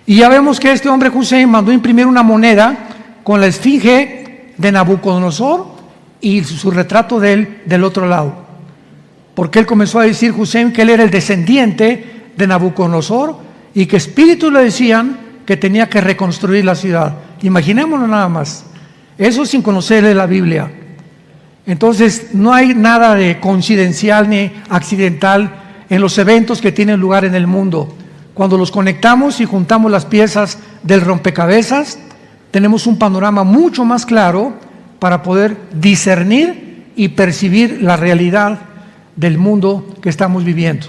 Y ya vemos que este hombre Hussein mandó imprimir una moneda con la esfinge de Nabucodonosor y su retrato de él del otro lado. Porque él comenzó a decir, Hussein, que él era el descendiente de Nabucodonosor y que espíritus le decían que tenía que reconstruir la ciudad. Imaginémonos nada más, eso sin conocerle la Biblia. Entonces no hay nada de coincidencial ni accidental en los eventos que tienen lugar en el mundo. Cuando los conectamos y juntamos las piezas del rompecabezas, tenemos un panorama mucho más claro para poder discernir y percibir la realidad del mundo que estamos viviendo.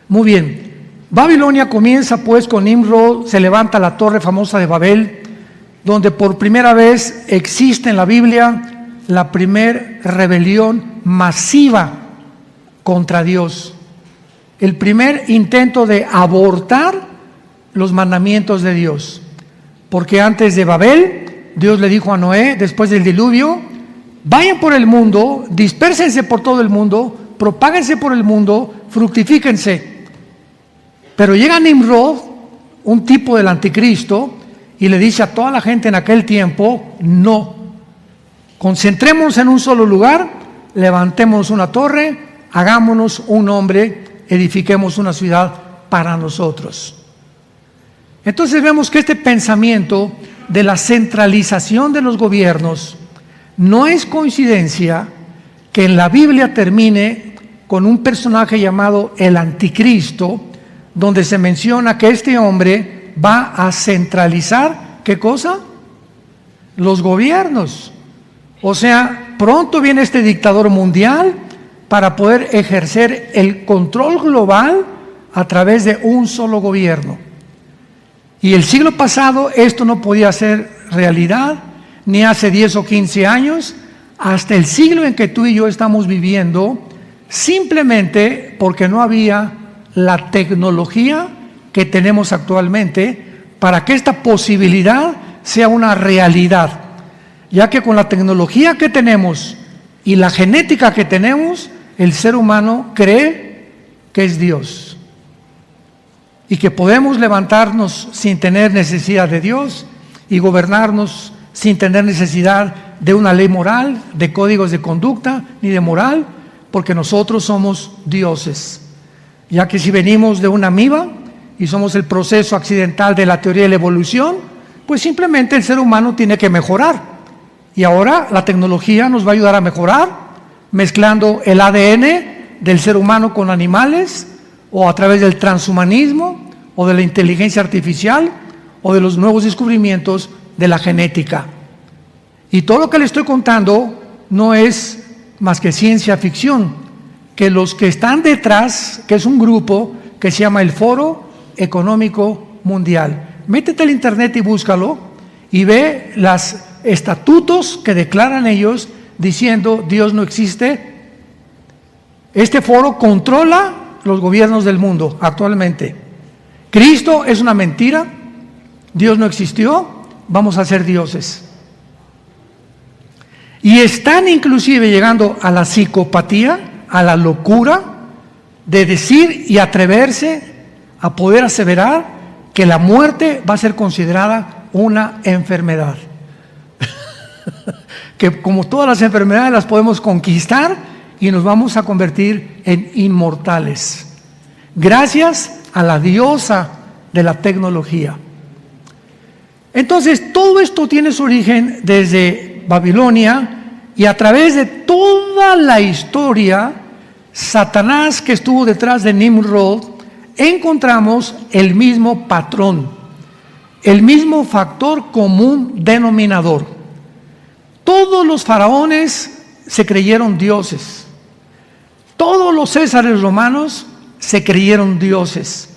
Muy bien, Babilonia comienza pues con Nimrod, se levanta la torre famosa de Babel, donde por primera vez existe en la Biblia la primer rebelión masiva contra Dios. El primer intento de abortar los mandamientos de Dios. Porque antes de Babel, Dios le dijo a Noé, después del diluvio, vayan por el mundo, dispérsense por todo el mundo, propáguense por el mundo, fructifíquense. Pero llega Nimrod, un tipo del anticristo, y le dice a toda la gente en aquel tiempo, no, concentrémonos en un solo lugar, levantémonos una torre, hagámonos un hombre, edifiquemos una ciudad para nosotros. Entonces vemos que este pensamiento de la centralización de los gobiernos no es coincidencia que en la Biblia termine con un personaje llamado el anticristo, donde se menciona que este hombre va a centralizar, ¿qué cosa? Los gobiernos. O sea, pronto viene este dictador mundial para poder ejercer el control global a través de un solo gobierno. Y el siglo pasado esto no podía ser realidad, ni hace 10 o 15 años, hasta el siglo en que tú y yo estamos viviendo, simplemente porque no había la tecnología que tenemos actualmente para que esta posibilidad sea una realidad. Ya que con la tecnología que tenemos y la genética que tenemos, el ser humano cree que es Dios y que podemos levantarnos sin tener necesidad de Dios y gobernarnos sin tener necesidad de una ley moral, de códigos de conducta ni de moral, porque nosotros somos dioses. Ya que si venimos de una amiba y somos el proceso accidental de la teoría de la evolución, pues simplemente el ser humano tiene que mejorar. Y ahora la tecnología nos va a ayudar a mejorar, mezclando el ADN del ser humano con animales, o a través del transhumanismo, o de la inteligencia artificial, o de los nuevos descubrimientos de la genética. Y todo lo que le estoy contando no es más que ciencia ficción, que los que están detrás, que es un grupo que se llama el Foro Económico Mundial. Métete al internet y búscalo y ve los estatutos que declaran ellos diciendo Dios no existe. Este foro controla los gobiernos del mundo actualmente. Cristo es una mentira, Dios no existió, vamos a ser dioses. Y están inclusive llegando a la psicopatía, a la locura de decir y atreverse a poder aseverar que la muerte va a ser considerada una enfermedad. Que como todas las enfermedades las podemos conquistar y nos vamos a convertir en inmortales, gracias a la diosa de la tecnología. Entonces todo esto tiene su origen desde Babilonia, y a través de toda la historia, Satanás, que estuvo detrás de Nimrod, encontramos el mismo patrón, el mismo factor común denominador. Todos los faraones se creyeron dioses. Todos los césares romanos se creyeron dioses.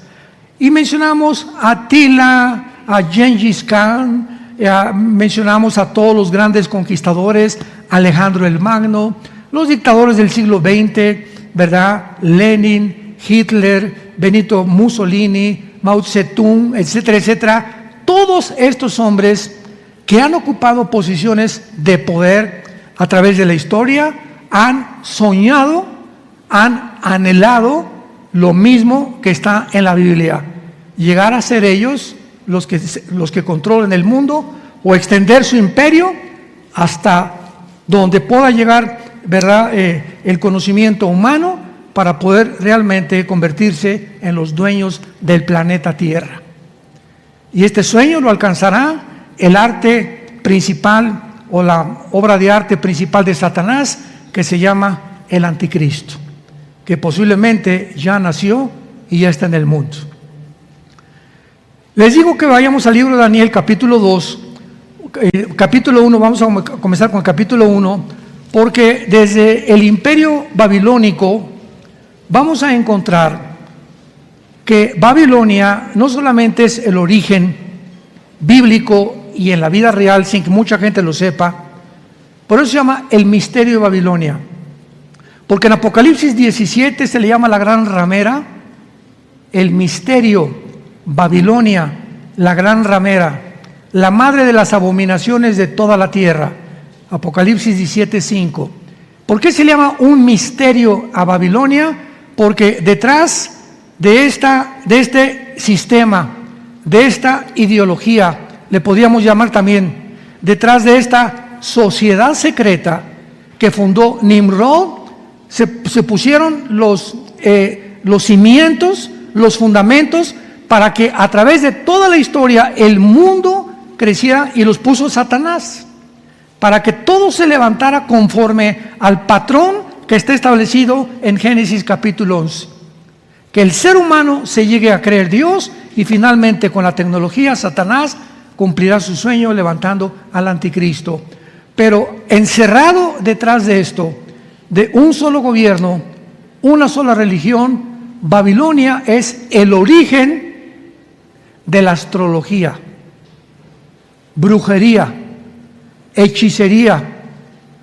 Y mencionamos a Atila, a Gengis Khan, mencionamos a todos los grandes conquistadores, Alejandro el Magno, los dictadores del siglo XX, ¿verdad? Lenin, Hitler, Benito Mussolini, Mao Zedong, etcétera, etcétera. Todos estos hombres que han ocupado posiciones de poder a través de la historia han soñado, han anhelado lo mismo que está en la Biblia: llegar a ser ellos los que controlen el mundo, o extender su imperio hasta donde pueda llegar, ¿verdad?, el conocimiento humano para poder realmente convertirse en los dueños del planeta Tierra. Y este sueño lo alcanzará el arte principal o la obra de arte principal de Satanás, que se llama el Anticristo, que posiblemente ya nació y ya está en el mundo. Les digo que vayamos al libro de Daniel, capítulo 2, capítulo 1, vamos a comenzar con el capítulo 1, porque desde el imperio babilónico vamos a encontrar que Babilonia no solamente es el origen bíblico y en la vida real, sin que mucha gente lo sepa, por eso se llama el misterio de Babilonia, porque en Apocalipsis 17 se le llama la gran ramera, el misterio, Babilonia, la gran ramera, la madre de las abominaciones de toda la tierra. Apocalipsis 17:5. ¿Por qué se le llama un misterio a Babilonia? Porque detrás de este sistema, de esta ideología, le podríamos llamar también, detrás de esta sociedad secreta que fundó Nimrod, se pusieron los cimientos, los fundamentos, para que a través de toda la historia el mundo creciera, y los puso Satanás, para que todo se levantara conforme al patrón que está establecido en Génesis capítulo 11. Que el ser humano se llegue a creer Dios, y finalmente con la tecnología Satanás cumplirá su sueño levantando al Anticristo. Pero encerrado detrás de esto, de un solo gobierno, una sola religión, Babilonia es el origen de la astrología, brujería, hechicería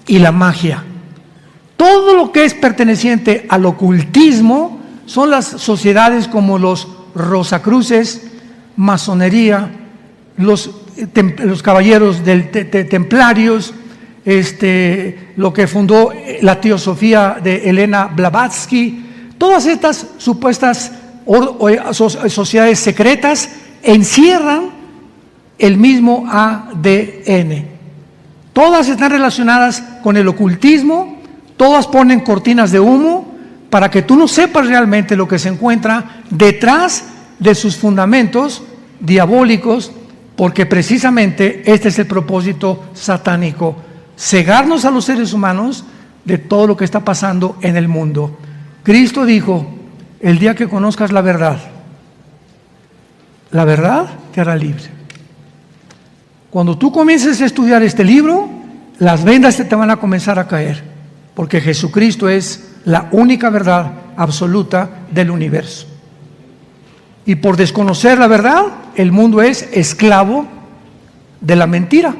y la magia. Todo lo que es perteneciente al ocultismo son las sociedades como los Rosacruces, masonería, los caballeros templarios, lo que fundó la teosofía de Elena Blavatsky. Todas estas supuestas sociedades secretas encierran el mismo ADN. Todas están relacionadas con el ocultismo, todas ponen cortinas de humo para que tú no sepas realmente lo que se encuentra detrás de sus fundamentos diabólicos, porque precisamente este es el propósito satánico: cegarnos a los seres humanos de todo lo que está pasando en el mundo. Cristo dijo: el día que conozcas la verdad te hará libre. Cuando tú comiences a estudiar este libro, las vendas te van a comenzar a caer, porque Jesucristo es la única verdad absoluta del universo. Y por desconocer la verdad, el mundo es esclavo de la mentira.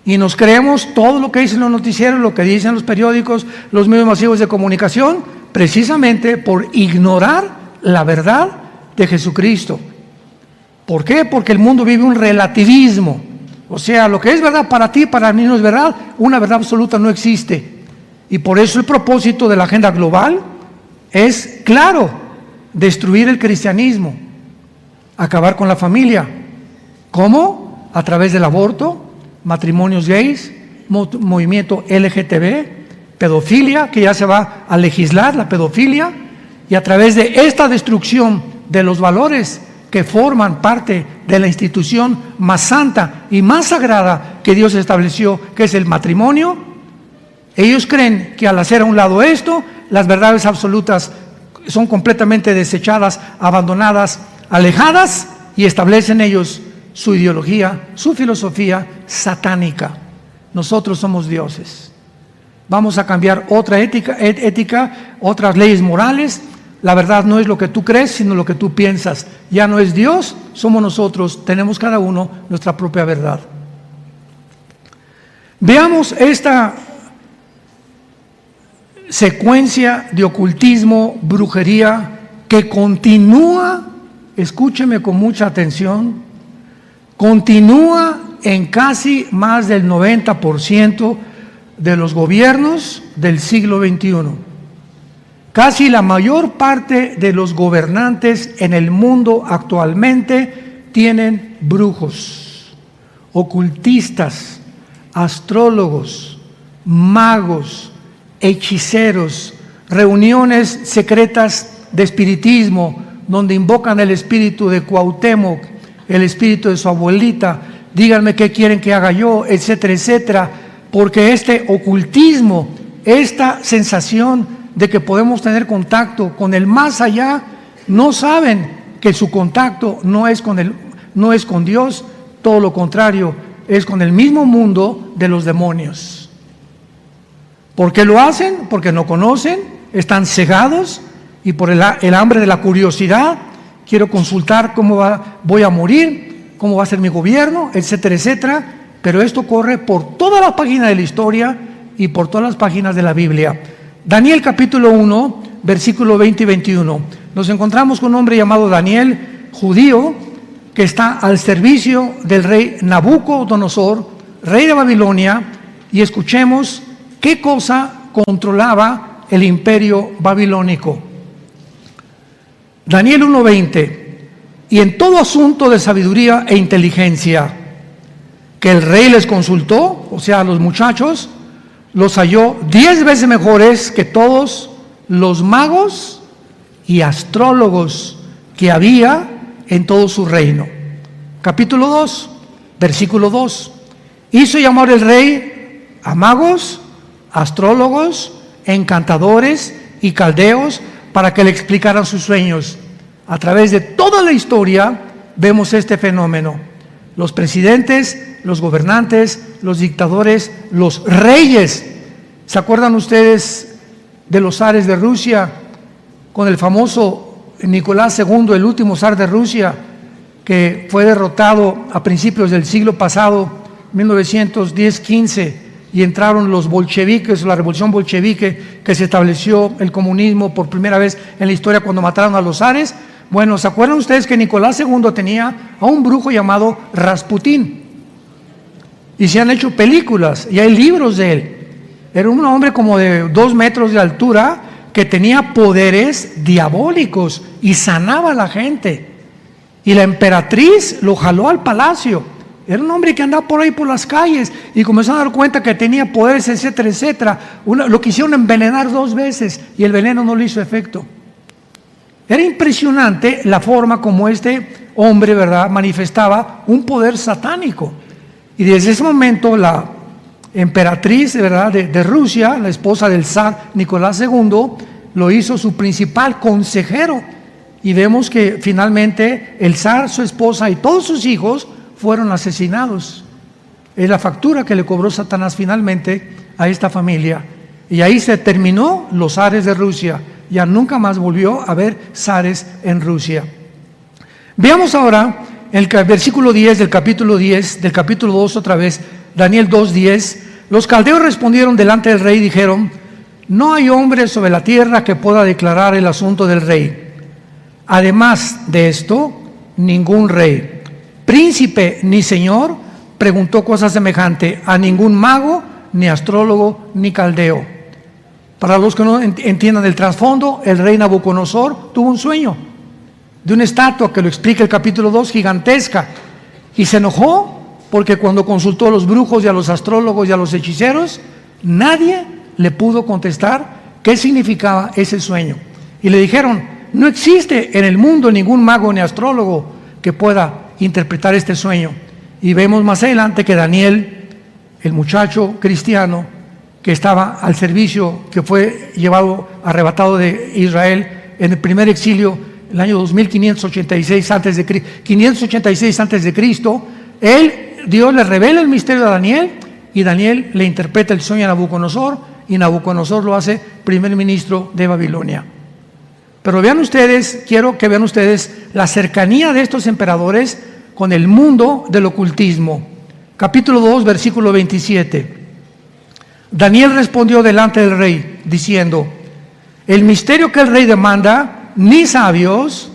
Y nos creemos todo lo que dicen los noticieros, lo que dicen los periódicos, los medios masivos de comunicación, precisamente por ignorar la verdad de Jesucristo. ¿Por qué? Porque el mundo vive un relativismo. O sea, lo que es verdad para ti, para mí no es verdad. Una verdad absoluta no existe. Y por eso el propósito de la agenda global es claro: destruir el cristianismo, acabar con la familia. ¿Cómo? A través del aborto, matrimonios gays, movimiento LGTB, pedofilia, que ya se va a legislar la pedofilia, y a través de esta destrucción de los valores que forman parte de la institución más santa y más sagrada que Dios estableció, que es el matrimonio, ellos creen que al hacer a un lado esto, las verdades absolutas son completamente desechadas, abandonadas, alejadas, y establecen ellos su ideología, su filosofía satánica. Nosotros somos dioses. Vamos a cambiar otra ética, otras leyes morales. La verdad no es lo que tú crees, sino lo que tú piensas. Ya no es Dios, somos nosotros. Tenemos cada uno nuestra propia verdad. Veamos esta secuencia de ocultismo, brujería, que continúa, escúcheme con mucha atención, continúa en casi más del 90% de los gobiernos del siglo XXI. Casi la mayor parte de los gobernantes en el mundo actualmente tienen brujos, ocultistas, astrólogos, magos, hechiceros, reuniones secretas de espiritismo, donde invocan el espíritu de Cuauhtémoc, el espíritu de su abuelita, díganme qué quieren que haga yo, etcétera, etcétera, porque este ocultismo, esta sensación de que podemos tener contacto con el más allá, no saben que su contacto no es con Dios, todo lo contrario, es con el mismo mundo de los demonios. ¿Por qué lo hacen? Porque no conocen, están cegados y por el hambre de la curiosidad. Quiero consultar voy a morir, cómo va a ser mi gobierno, etcétera, etcétera. Pero esto corre por toda la página de la historia y por todas las páginas de la Biblia. Daniel capítulo 1, versículo 20 y 21. Nos encontramos con un hombre llamado Daniel, judío, que está al servicio del rey Nabucodonosor, rey de Babilonia, y escuchemos qué cosa controlaba el imperio babilónico. Daniel 1:20, y en todo asunto de sabiduría e inteligencia que el rey les consultó, o sea, a los muchachos, los halló 10 veces mejores que todos los magos y astrólogos que había en todo su reino. Capítulo 2, versículo 2. Hizo llamar el rey a magos, astrólogos, encantadores y caldeos para que le explicaran sus sueños. A través de toda la historia vemos este fenómeno. Los presidentes, los gobernantes, los dictadores, los reyes. ¿Se acuerdan ustedes de los zares de Rusia? Con el famoso Nicolás II, el último zar de Rusia, que fue derrotado a principios del siglo pasado, 1910-15, y entraron los bolcheviques, la revolución bolchevique, que se estableció el comunismo por primera vez en la historia cuando mataron a los zares. Bueno, ¿se acuerdan ustedes que Nicolás II tenía a un brujo llamado Rasputín? Y se han hecho películas y hay libros de él. Era un hombre como de 2 metros de altura que tenía poderes diabólicos y sanaba a la gente. Y la emperatriz lo jaló al palacio. Era un hombre que andaba por ahí por las calles y comenzó a dar cuenta que tenía poderes, etcétera, etcétera. Lo quisieron envenenar 2 veces y el veneno no le hizo efecto. Era impresionante la forma como este hombre, ¿verdad?, manifestaba un poder satánico. Y desde ese momento la emperatriz, ¿verdad?, de Rusia, la esposa del zar Nicolás II, lo hizo su principal consejero. Y vemos que finalmente el zar, su esposa y todos sus hijos fueron asesinados. Es la factura que le cobró Satanás finalmente a esta familia. Y ahí se terminó los zares de Rusia. Ya nunca más volvió a haber zares en Rusia. Veamos ahora el versículo 10 del capítulo 10, del capítulo 2 otra vez, Daniel 2:10. Los caldeos respondieron delante del rey y dijeron: no hay hombre sobre la tierra que pueda declarar el asunto del rey. Además de esto, ningún rey, príncipe ni señor preguntó cosa semejante a ningún mago, ni astrólogo, ni caldeo. Para los que no entiendan el trasfondo, el rey Nabucodonosor tuvo un sueño de una estatua que lo explica el capítulo 2, gigantesca, y se enojó porque cuando consultó a los brujos y a los astrólogos y a los hechiceros, nadie le pudo contestar qué significaba ese sueño. Y le dijeron: no existe en el mundo ningún mago ni astrólogo que pueda interpretar este sueño. Y vemos más adelante que Daniel, el muchacho cristiano que estaba al servicio, que fue arrebatado de Israel en el primer exilio, el año 2586 antes de Cristo, 586 antes de Cristo, Dios le revela el misterio a Daniel y Daniel le interpreta el sueño a Nabucodonosor y Nabucodonosor lo hace primer ministro de Babilonia. Pero vean ustedes, quiero que vean ustedes la cercanía de estos emperadores con el mundo del ocultismo. Capítulo 2, versículo 27. Daniel respondió delante del rey, diciendo: el misterio que el rey demanda, ni sabios,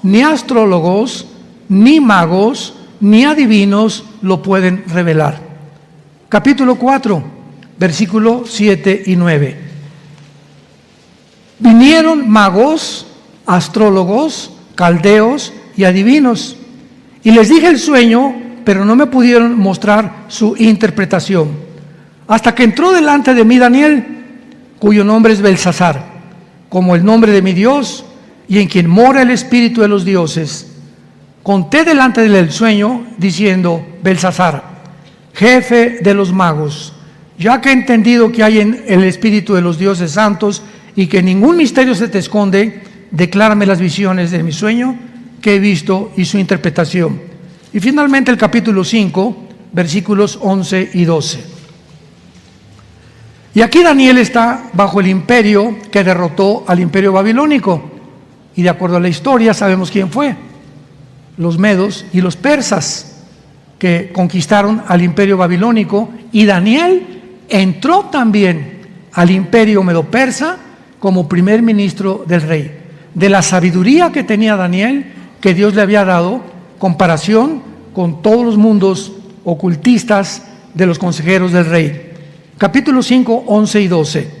ni astrólogos, ni magos, ni adivinos lo pueden revelar. Capítulo 4, versículos 7 y 9. Vinieron magos, astrólogos, caldeos y adivinos, Y les dije el sueño, pero no me pudieron mostrar su interpretación. Hasta que entró delante de mí Daniel, cuyo nombre es Belsasar, como el nombre de mi Dios, y en quien mora el espíritu de los dioses. Conté delante de él el sueño, diciendo: Belsasar, jefe de los magos, ya que he entendido que hay en el espíritu de los dioses santos y que ningún misterio se te esconde, declárame las visiones de mi sueño que he visto y su interpretación. Y finalmente el capítulo 5, versículos 11 y 12. Y aquí Daniel está bajo el imperio que derrotó al imperio babilónico. Y de acuerdo a la historia sabemos quién fue: los medos y los persas, que conquistaron al imperio babilónico. Y Daniel entró también al imperio medo-persa como primer ministro del rey. De la sabiduría que tenía Daniel, que Dios le había dado, comparación con todos los mundos ocultistas de los consejeros del rey. Capítulo 5, 11 y 12.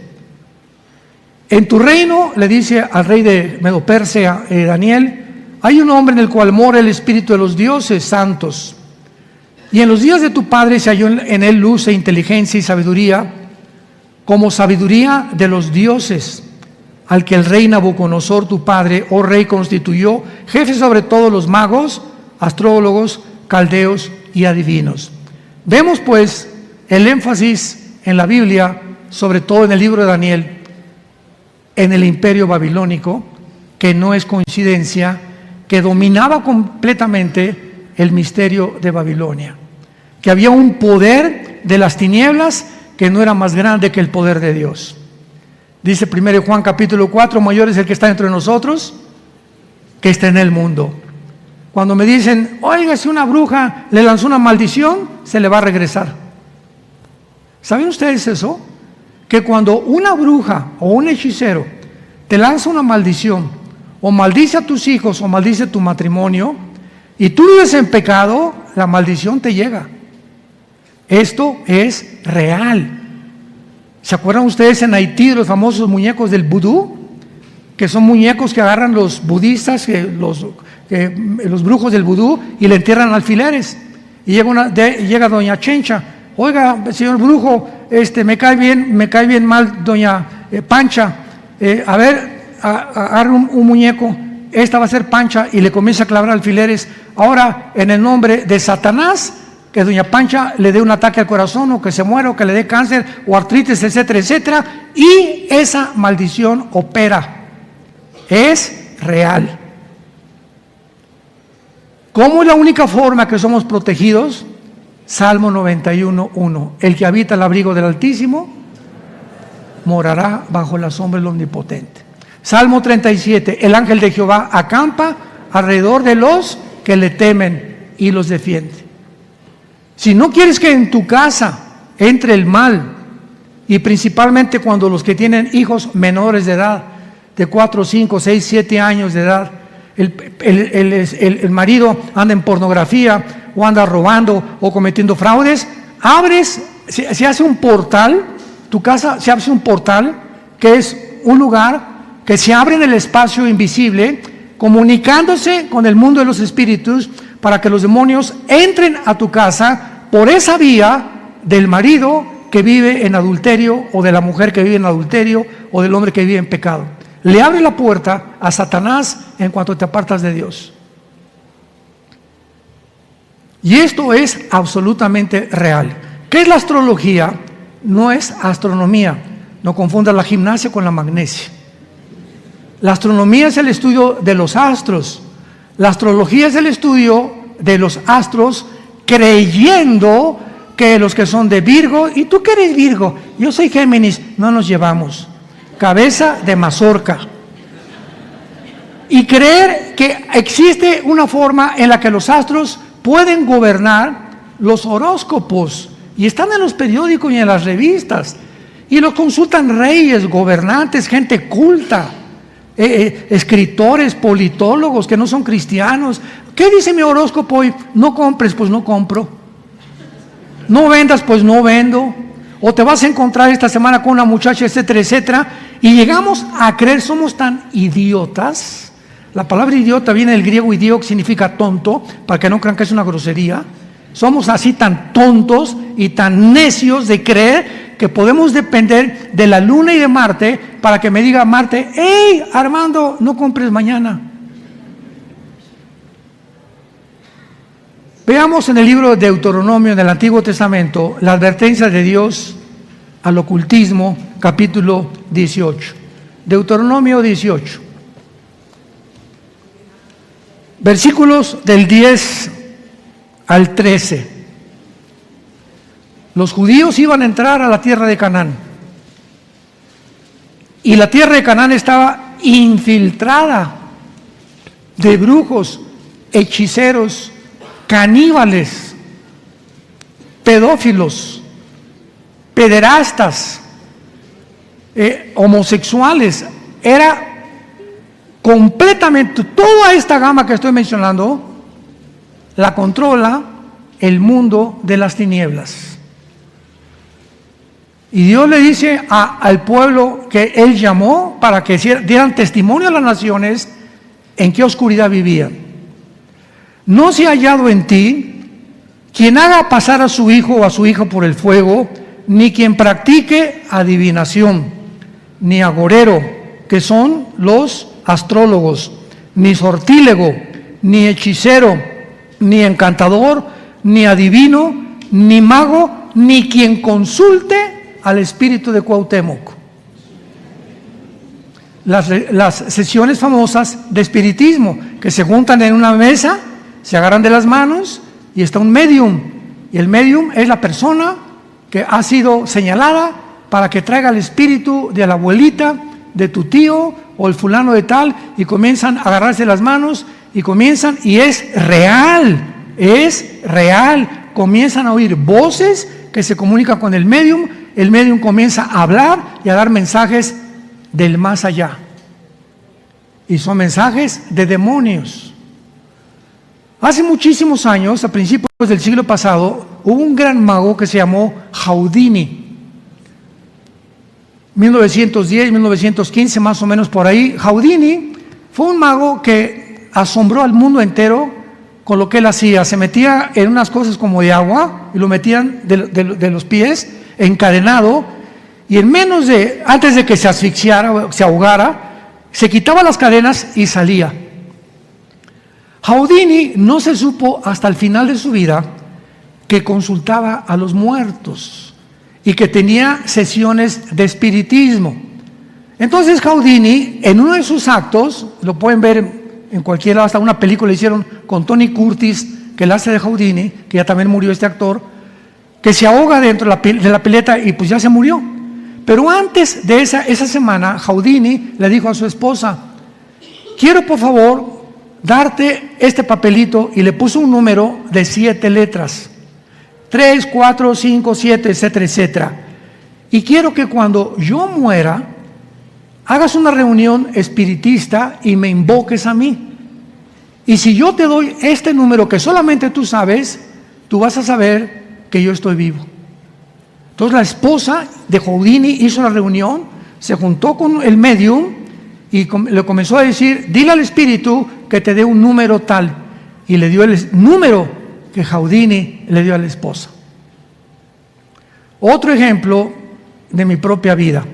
En tu reino, le dice al rey de Medo-Persia, Daniel, hay un hombre en el cual mora el espíritu de los dioses santos. Y en los días de tu padre se halló en él luz e inteligencia y sabiduría, como sabiduría de los dioses, al que el rey Nabucodonosor, tu padre, oh rey, constituyó jefe sobre todos los magos, astrólogos, caldeos y adivinos. Vemos pues el énfasis en la Biblia, sobre todo en el libro de Daniel, en el imperio babilónico, que no es coincidencia, que dominaba completamente el misterio de Babilonia, que había un poder de las tinieblas que no era más grande que el poder de Dios. Dice 1 Juan capítulo 4, mayor es el que está entre nosotros que está en el mundo. Cuando me dicen, oiga, si una bruja le lanzó una maldición, se le va a regresar. ¿Saben ustedes eso? Que cuando una bruja o un hechicero te lanza una maldición, o maldice a tus hijos, o maldice tu matrimonio, y tú vives en pecado, la maldición te llega. Esto es real. ¿Se acuerdan ustedes en Haití de los famosos muñecos del vudú? Que son muñecos que agarran los budistas, los brujos del vudú, y le entierran alfileres. Y llega doña Chencha, oiga, señor brujo, me cae bien mal doña Pancha, a ver, agarra un muñeco, esta va a ser Pancha, y le comienza a clavar alfileres. Ahora, en el nombre de Satanás, que doña Pancha le dé un ataque al corazón, o que se muera, o que le dé cáncer, o artritis, etcétera, etcétera, y esa maldición opera. Es real. ¿Cómo es la única forma que somos protegidos? Salmo 91:1. El que habita el abrigo del Altísimo morará bajo la sombra del Omnipotente. Salmo 37. El ángel de Jehová acampa alrededor de los que le temen y los defiende. Si no quieres que en tu casa entre el mal, y principalmente cuando los que tienen hijos menores de edad, de 4, 5, 6, 7 años de edad, el marido anda en pornografía, o anda robando, o cometiendo fraudes, se hace un portal, tu casa se hace un portal, que es un lugar que se abre en el espacio invisible, comunicándose con el mundo de los espíritus, para que los demonios entren a tu casa por esa vía del marido que vive en adulterio, o de la mujer que vive en adulterio, o del hombre que vive en pecado. Le abre la puerta a Satanás en cuanto te apartas de Dios. Y esto es absolutamente real. ¿Qué es la astrología? No es astronomía. No confundas la gimnasia con la magnesia. La astronomía es el estudio de los astros. La astrología es el estudio de los astros, creyendo que los que son de Virgo, ¿y tú qué eres Virgo? Yo soy Géminis, no nos llevamos. Cabeza de mazorca. Y creer que existe una forma en la que los astros pueden gobernar los horóscopos, y están en los periódicos y en las revistas, y los consultan reyes, gobernantes, gente culta, escritores, politólogos que no son cristianos. ¿Qué dice mi horóscopo hoy? No compres, pues no compro. No vendas, pues no vendo. O te vas a encontrar esta semana con una muchacha, etcétera, etcétera. Y llegamos a creer, somos tan idiotas. La palabra idiota viene del griego idio, que significa tonto, para que no crean que es una grosería. Somos así tan tontos y tan necios de creer que podemos depender de la luna y de Marte para que me diga Marte: hey, Armando, no compres mañana. Veamos en el libro de Deuteronomio, en el Antiguo Testamento, la advertencia de Dios al ocultismo, capítulo 18. Deuteronomio 18. Versículos del 10 al 13. Los judíos iban a entrar a la tierra de Canaán. Y la tierra de Canaán estaba infiltrada de brujos, hechiceros, caníbales, pedófilos, pederastas, homosexuales. Era completamente, toda esta gama que estoy mencionando, la controla el mundo de las tinieblas. Y Dios le dice al pueblo que Él llamó para que dieran testimonio a las naciones en qué oscuridad vivían. No se ha hallado en ti quien haga pasar a su hijo o a su hija por el fuego, ni quien practique adivinación, ni agorero, que son los astrólogos, ni sortílego, ni hechicero, ni encantador, ni adivino, ni mago, ni quien consulte al espíritu de Cuauhtémoc. Las sesiones famosas de espiritismo, que se juntan en una mesa, se agarran de las manos y está un medium. Y el medium es la persona que ha sido señalada para que traiga el espíritu de la abuelita, de tu tío o el fulano de tal, y comienzan a agarrarse las manos y es real, comienzan a oír voces que se comunican con el medium comienza a hablar y a dar mensajes del más allá, y son mensajes de demonios. Hace muchísimos años, a principios del siglo pasado, hubo un gran mago que se llamó Houdini. 1910, 1915, más o menos por ahí. Houdini fue un mago que asombró al mundo entero con lo que él hacía. Se metía en unas cosas como de agua y lo metían de los pies, encadenado, y antes de que se asfixiara, se ahogara, se quitaba las cadenas y salía. Houdini no se supo hasta el final de su vida que consultaba a los muertos y que tenía sesiones de espiritismo. Entonces Houdini, en uno de sus actos, lo pueden ver en cualquiera, hasta una película hicieron con Tony Curtis, que la hace de Houdini, que ya también murió este actor, que se ahoga dentro de la pileta y pues ya se murió. Pero antes de esa semana, Houdini le dijo a su esposa: quiero por favor darte este papelito, y le puso un número de 7 letras, 3, 4, 5, 7, etcétera, etcétera. Y quiero que cuando yo muera, hagas una reunión espiritista y me invoques a mí. Y si yo te doy este número que solamente tú sabes, tú vas a saber que yo estoy vivo. Entonces la esposa de Houdini hizo la reunión, se juntó con el medium y le comenzó a decir: dile al espíritu que te dé un número tal. Y le dio el número que Houdini le dio a la esposa. Otro ejemplo de mi propia vida.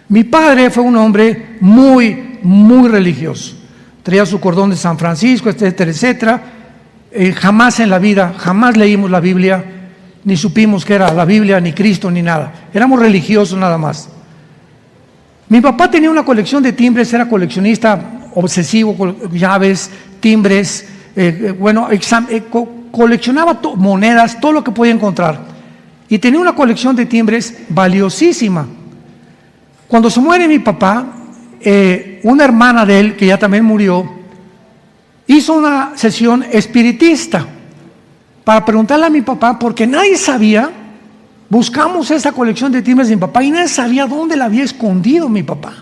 Mi padre fue un hombre muy, muy religioso. Traía su cordón de San Francisco, etcétera, etcétera. Jamás en la vida, jamás leímos la Biblia, ni supimos que era la Biblia, ni Cristo, ni nada. Éramos religiosos nada más. Mi papá tenía una colección de timbres, era coleccionista obsesivo, llaves, timbres, coleccionaba monedas, todo lo que podía encontrar. Y tenía una colección de timbres valiosísima. Cuando se muere mi papá, una hermana de él, que ya también murió, hizo una sesión espiritista para preguntarle a mi papá, porque nadie sabía. Buscamos esa colección de timbres de mi papá y nadie sabía dónde la había escondido mi papá.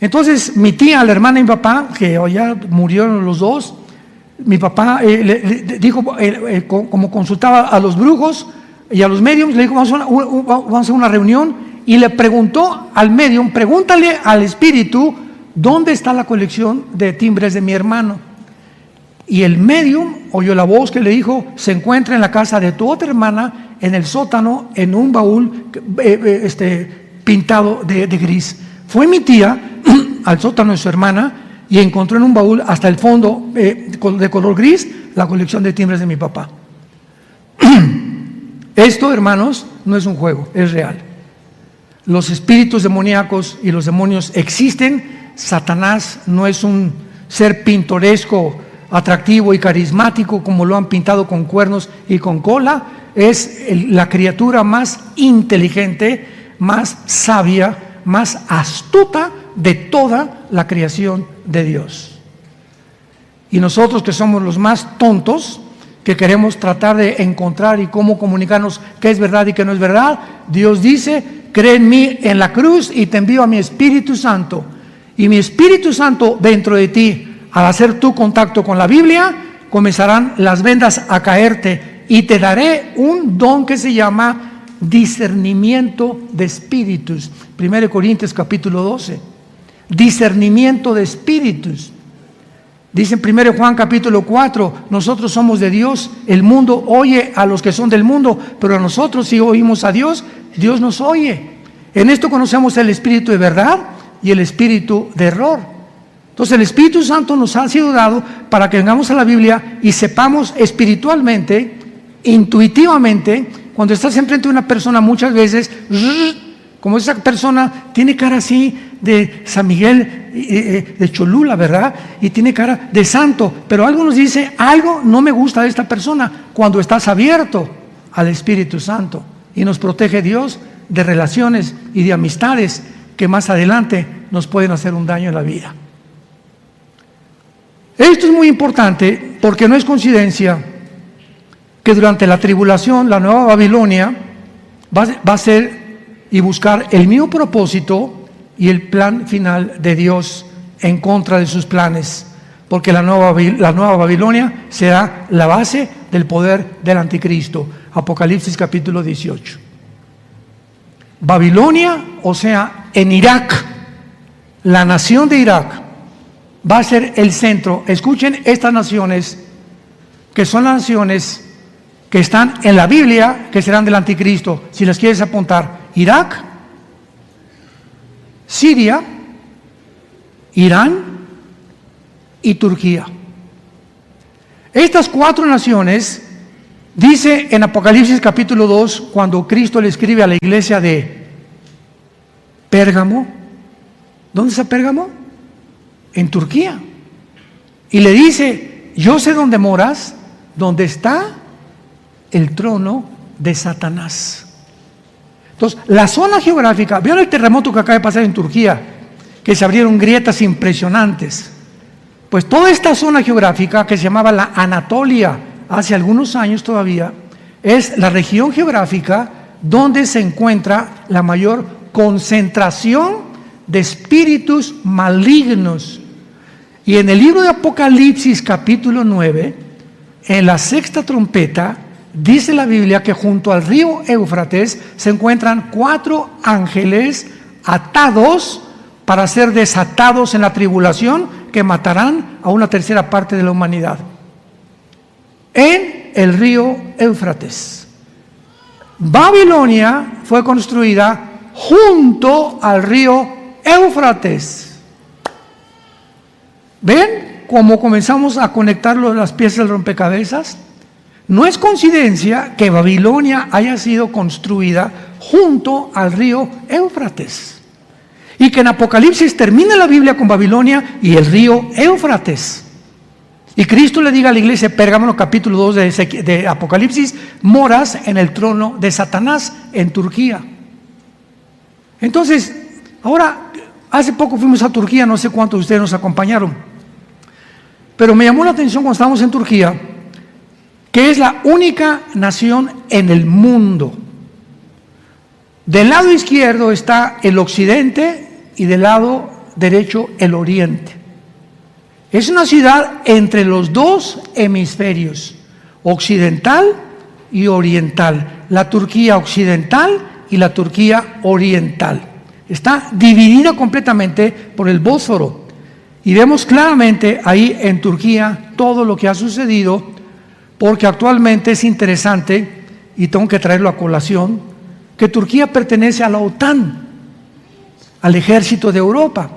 Entonces mi tía, la hermana de mi papá, que ya murieron los dos, mi papá le dijo, como consultaba a los brujos y a los mediums, le dijo: vamos a hacer una reunión, y le preguntó al medium: pregúntale al espíritu ¿dónde está la colección de timbres de mi hermano? Y el medium oyó la voz que le dijo, se encuentra en la casa de tu otra hermana, en el sótano, en un baúl pintado de gris. Fue mi tía al sótano de su hermana y encontró en un baúl hasta el fondo de color gris la colección de timbres de mi papá. Esto, hermanos, no es un juego, es real. Los espíritus demoníacos y los demonios existen. Satanás no es un ser pintoresco, atractivo y carismático como lo han pintado con cuernos y con cola. Es la criatura más inteligente, más sabia, más astuta de toda la creación de Dios. Y nosotros, que somos los más tontos, que queremos tratar de encontrar y cómo comunicarnos qué es verdad y qué no es verdad, Dios dice, cree en mí en la cruz y te envío a mi Espíritu Santo. Y mi Espíritu Santo dentro de ti, al hacer tu contacto con la Biblia, comenzarán las vendas a caerte y te daré un don que se llama discernimiento de espíritus. 1 Corintios capítulo 12. Discernimiento de espíritus. Dice en 1 Juan capítulo 4, nosotros somos de Dios, el mundo oye a los que son del mundo, pero a nosotros si oímos a Dios, Dios nos oye. En esto conocemos el espíritu de verdad y el espíritu de error. Entonces el Espíritu Santo nos ha sido dado para que vengamos a la Biblia y sepamos espiritualmente, intuitivamente, cuando estás enfrente de una persona muchas veces, como esa persona tiene cara así de San Miguel, de Cholula, ¿verdad? Y tiene cara de santo, pero algo nos dice, algo no me gusta de esta persona, cuando estás abierto al Espíritu Santo y nos protege Dios de relaciones y de amistades que más adelante nos pueden hacer un daño en la vida. Esto es muy importante porque no es coincidencia que durante la tribulación la Nueva Babilonia va a ser y buscar el mismo propósito y el plan final de Dios en contra de sus planes, porque la nueva Babilonia será la base del poder del anticristo. Apocalipsis capítulo 18. Babilonia, o sea, en Irak, la nación de Irak va a ser el centro. Escuchen estas naciones, que son las naciones que están en la Biblia, que serán del anticristo. Si las quieres apuntar: Irak, Siria, Irán y Turquía. Estas cuatro naciones, dice en Apocalipsis capítulo 2, cuando Cristo le escribe a la iglesia de Pérgamo. ¿Dónde está Pérgamo? En Turquía. Y le dice: yo sé dónde moras, donde está el trono de Satanás. Entonces, la zona geográfica, ¿vieron el terremoto que acaba de pasar en Turquía? Que se abrieron grietas impresionantes. Pues toda esta zona geográfica, que se llamaba la Anatolia hace algunos años todavía, es la región geográfica donde se encuentra la mayor concentración de espíritus malignos. Y en el libro de Apocalipsis capítulo 9, en la sexta trompeta, dice la Biblia que junto al río Éufrates se encuentran 4 ángeles atados para ser desatados en la tribulación, que matarán a una tercera parte de la humanidad. En el río Éufrates. Babilonia fue construida junto al río Éufrates. ¿Ven cómo comenzamos a conectar las piezas del rompecabezas? No es coincidencia que Babilonia haya sido construida junto al río Éufrates y que en Apocalipsis termine la Biblia con Babilonia y el río Éufrates. Y Cristo le diga a la iglesia de Pérgamo, capítulo 2 de Apocalipsis: moras en el trono de Satanás en Turquía. Entonces, ahora, hace poco fuimos a Turquía, no sé cuántos de ustedes nos acompañaron, pero me llamó la atención cuando estábamos en Turquía, que es la única nación en el mundo. Del lado izquierdo está el occidente y del lado derecho el oriente. Es una ciudad entre los dos hemisferios, occidental y oriental. La Turquía occidental y la Turquía oriental. Está dividida completamente por el Bósforo. Y vemos claramente ahí en Turquía todo lo que ha sucedido, porque actualmente es interesante, y tengo que traerlo a colación, que Turquía pertenece a la OTAN, al ejército de Europa,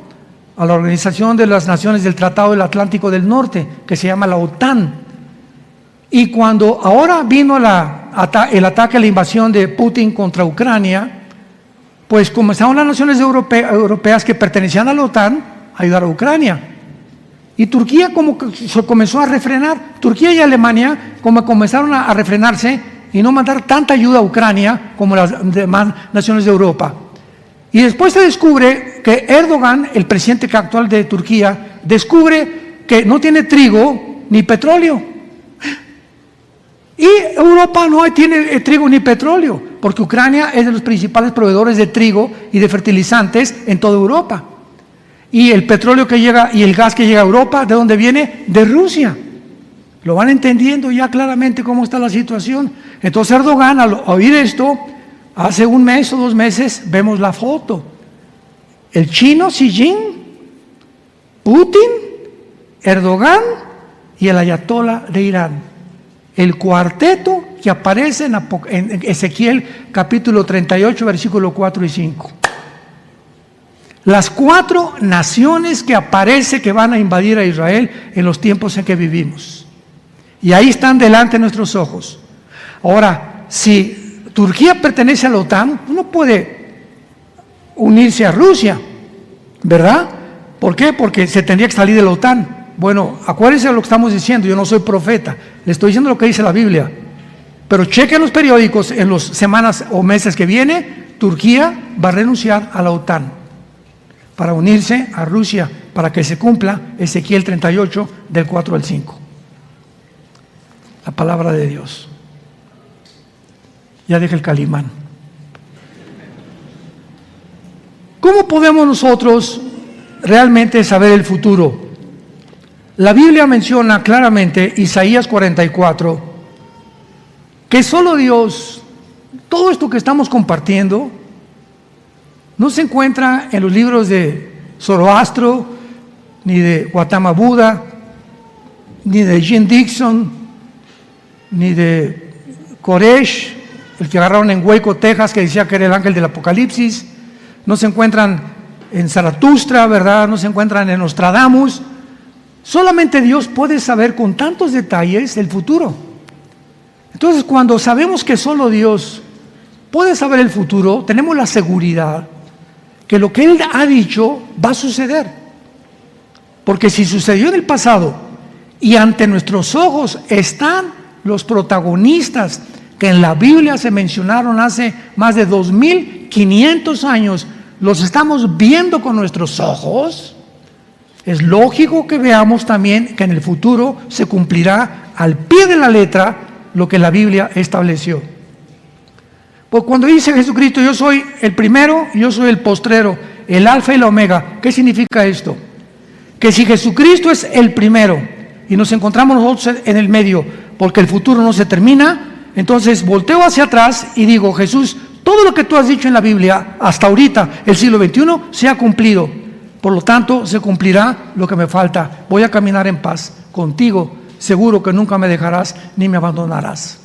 a la Organización de las Naciones del Tratado del Atlántico del Norte, que se llama la OTAN. Y cuando ahora vino el ataque, la invasión de Putin contra Ucrania, pues comenzaron las naciones europeas que pertenecían a la OTAN a ayudar a Ucrania. Y Turquía como que se comenzó a refrenar. Turquía y Alemania como comenzaron a refrenarse y no mandar tanta ayuda a Ucrania como las demás naciones de Europa. Y después se descubre que Erdogan, el presidente actual de Turquía, descubre que no tiene trigo ni petróleo. Y Europa no tiene trigo ni petróleo, porque Ucrania es de los principales proveedores de trigo y de fertilizantes en toda Europa. Y el petróleo que llega y el gas que llega a Europa, ¿de dónde viene? De Rusia. Lo van entendiendo ya claramente cómo está la situación. Entonces Erdogan, al oír esto, hace un mes o 2 meses, vemos la foto. El chino Xi Jinping, Putin, Erdogan y el ayatolá de Irán. El cuarteto que aparece en Ezequiel capítulo 38, versículo 4 y 5. Las 4 naciones que aparece que van a invadir a Israel en los tiempos en que vivimos. Y ahí están delante de nuestros ojos. Ahora, si Turquía pertenece a la OTAN, no puede unirse a Rusia, ¿verdad? ¿Por qué? Porque se tendría que salir de la OTAN. Bueno, acuérdense de lo que estamos diciendo, yo no soy profeta, le estoy diciendo lo que dice la Biblia. Pero chequen los periódicos en las semanas o meses que viene, Turquía va a renunciar a la OTAN para unirse a Rusia, para que se cumpla Ezequiel 38 del 4 al 5. La palabra de Dios. Ya deja el calimán. ¿Cómo podemos nosotros realmente saber el futuro? La Biblia menciona claramente, Isaías 44, que solo Dios, todo esto que estamos compartiendo, no se encuentra en los libros de Zoroastro, ni de Gautama Buda, ni de Jim Dixon, ni de Koresh, el que agarraron en Waco, Texas, que decía que era el ángel del Apocalipsis. No se encuentran en Zaratustra, ¿verdad? No se encuentran en Nostradamus. Solamente Dios puede saber con tantos detalles el futuro. Entonces, cuando sabemos que solo Dios puede saber el futuro, tenemos la seguridad que lo que Él ha dicho va a suceder. Porque si sucedió en el pasado y ante nuestros ojos están los protagonistas que en la Biblia se mencionaron hace más de 2500 años, los estamos viendo con nuestros ojos, es lógico que veamos también que en el futuro se cumplirá al pie de la letra lo que la Biblia estableció. Pues cuando dice Jesucristo, yo soy el primero y yo soy el postrero, el alfa y la omega, ¿qué significa esto? Que si Jesucristo es el primero y nos encontramos nosotros en el medio, porque el futuro no se termina, entonces volteo hacia atrás y digo, Jesús, todo lo que tú has dicho en la Biblia hasta ahorita, el siglo XXI, se ha cumplido. Por lo tanto, se cumplirá lo que me falta. Voy a caminar en paz contigo, seguro que nunca me dejarás ni me abandonarás.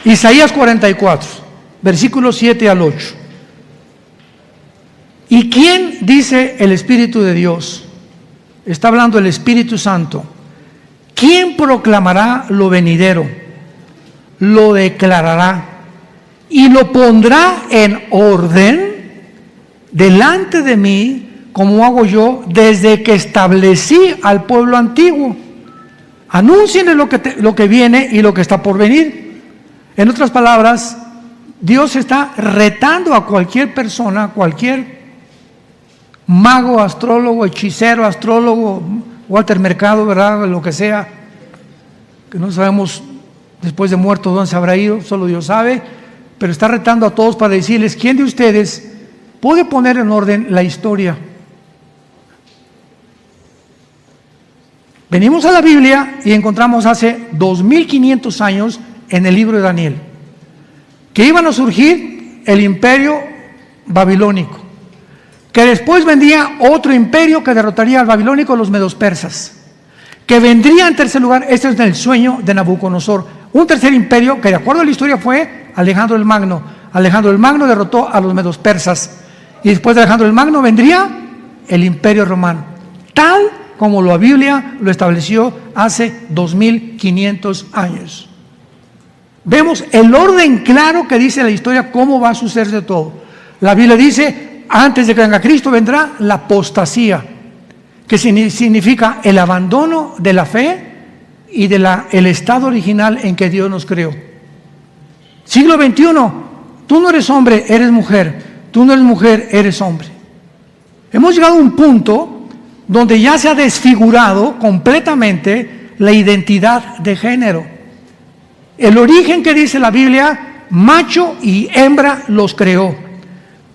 Isaías 44, versículos 7 al 8. ¿Y quién dice el Espíritu de Dios? Está hablando el Espíritu Santo. ¿Quién proclamará lo venidero? Lo declarará y lo pondrá en orden delante de mí, como hago yo desde que establecí al pueblo antiguo. Anúncienle lo que viene y lo que está por venir. En otras palabras, Dios está retando a cualquier persona, cualquier mago, astrólogo, hechicero, astrólogo, Walter Mercado, ¿verdad? Lo que sea, que no sabemos después de muerto dónde se habrá ido, solo Dios sabe, pero está retando a todos para decirles, ¿quién de ustedes puede poner en orden la historia? Venimos a la Biblia y encontramos hace 2500 años en el libro de Daniel que iban a surgir el imperio babilónico, que después vendría otro imperio que derrotaría al babilónico, los medos persas, que vendría en tercer lugar, este es el sueño de Nabucodonosor, un tercer imperio que de acuerdo a la historia fue Alejandro el Magno. Alejandro el Magno derrotó a los medos persas y después de Alejandro el Magno vendría el imperio romano, tal como la Biblia lo estableció hace 2500 años. Vemos el orden claro que dice la historia, cómo va a suceder todo. La Biblia dice, antes de que venga Cristo vendrá la apostasía, que significa el abandono de la fe y el estado original en que Dios nos creó. Siglo XXI, tú no eres hombre, eres mujer. Tú no eres mujer, eres hombre. Hemos llegado a un punto donde ya se ha desfigurado completamente la identidad de género. El origen que dice la Biblia, macho y hembra los creó.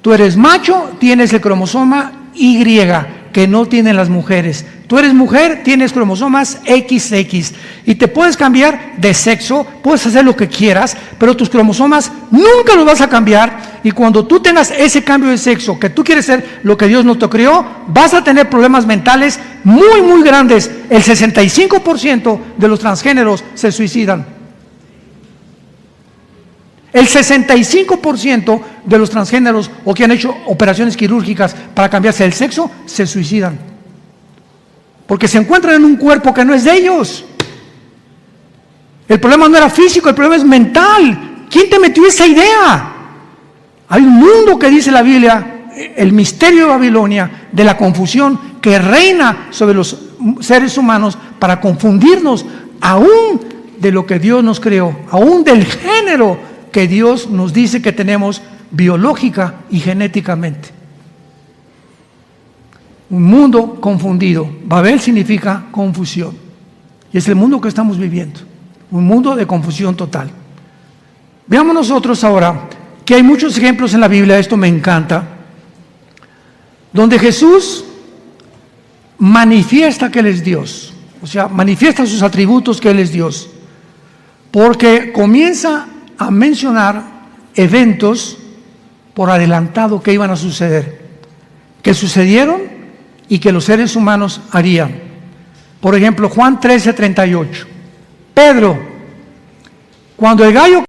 Tú eres macho, tienes el cromosoma Y, que no tienen las mujeres. Tú eres mujer, tienes cromosomas XX y te puedes cambiar de sexo, puedes hacer lo que quieras, pero tus cromosomas nunca los vas a cambiar, y cuando tú tengas ese cambio de sexo, que tú quieres ser lo que Dios no te creó, vas a tener problemas mentales muy, muy grandes. El 65% de los transgéneros se suicidan. El 65% de los transgéneros o que han hecho operaciones quirúrgicas para cambiarse el sexo, se suicidan. Porque se encuentran en un cuerpo que no es de ellos. El problema no era físico, el problema es mental. ¿Quién te metió esa idea? Hay un mundo que dice la Biblia, el misterio de Babilonia, de la confusión que reina sobre los seres humanos para confundirnos aún de lo que Dios nos creó, aún del género que Dios nos dice que tenemos biológica y genéticamente. Un mundo confundido. Babel significa confusión. Y es el mundo que estamos viviendo. Un mundo de confusión total. Veamos nosotros ahora que hay muchos ejemplos en la Biblia, esto me encanta, donde Jesús manifiesta que Él es Dios. O sea, manifiesta sus atributos que Él es Dios. Porque comienza a mencionar eventos por adelantado que iban a suceder, que sucedieron y que los seres humanos harían. Por ejemplo, Juan 13:38. Pedro, cuando el gallo